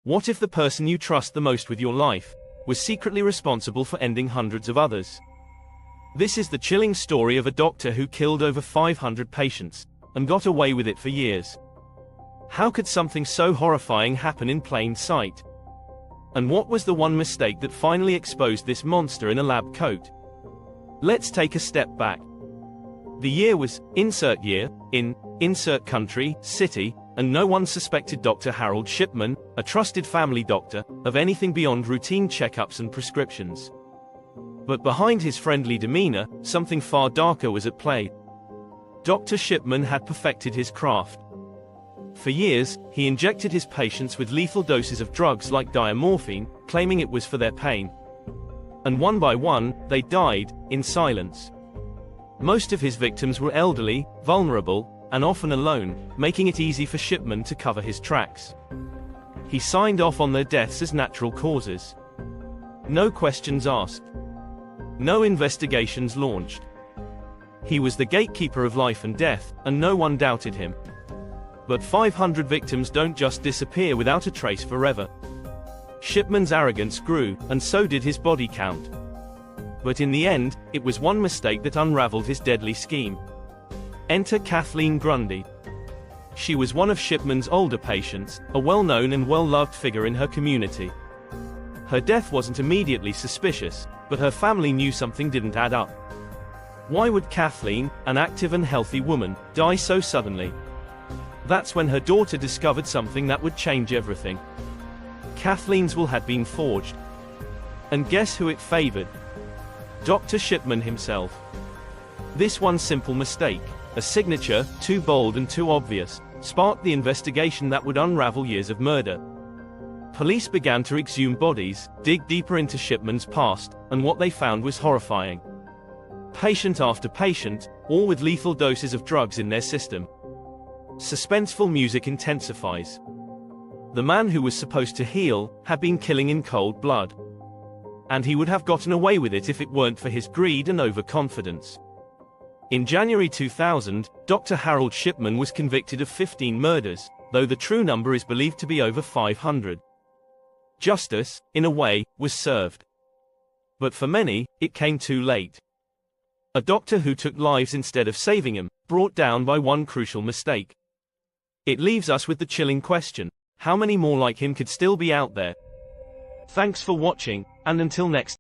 What if the person you trust the most with your life was secretly responsible for ending hundreds of others? This is the chilling story of a doctor who killed over 500 patients and got away with it for years. How could something so horrifying happen in plain sight? And what was the one mistake that finally exposed this monster in a lab coat? Let's take a step back. The year was insert year in insert country, city, and no one suspected Dr. Harold Shipman, a trusted family doctor, of anything beyond routine checkups and prescriptions. But behind his friendly demeanor, something far darker was at play. Dr. Shipman had perfected his craft. For years, he injected his patients with lethal doses of drugs like diamorphine, claiming it was for their pain. And one by one, they died, in silence. Most of his victims were elderly, vulnerable, and often alone, making it easy for Shipman to cover his tracks. He signed off on their deaths as natural causes. No questions asked. No investigations launched. He was the gatekeeper of life and death, and no one doubted him. But 500 victims don't just disappear without a trace forever. Shipman's arrogance grew, and so did his body count. But in the end, it was one mistake that unraveled his deadly scheme. Enter Kathleen Grundy. She was one of Shipman's older patients, a well-known and well-loved figure in her community. Her death wasn't immediately suspicious, but her family knew something didn't add up. Why would Kathleen, an active and healthy woman, die so suddenly? That's when her daughter discovered something that would change everything. Kathleen's will had been forged. And guess who it favored? Dr. Shipman himself. This one simple mistake, a signature, too bold and too obvious, sparked the investigation that would unravel years of murder. Police began to exhume bodies, dig deeper into Shipman's past, and what they found was horrifying. Patient after patient, all with lethal doses of drugs in their system. Suspenseful music intensifies. The man who was supposed to heal had been killing in cold blood. And he would have gotten away with it if it weren't for his greed and overconfidence. In January 2000, Dr. Harold Shipman was convicted of 15 murders, though the true number is believed to be over 500. Justice, in a way, was served. But for many, it came too late. A doctor who took lives instead of saving them, brought down by one crucial mistake. It leaves us with the chilling question: how many more like him could still be out there? Thanks for watching, and until next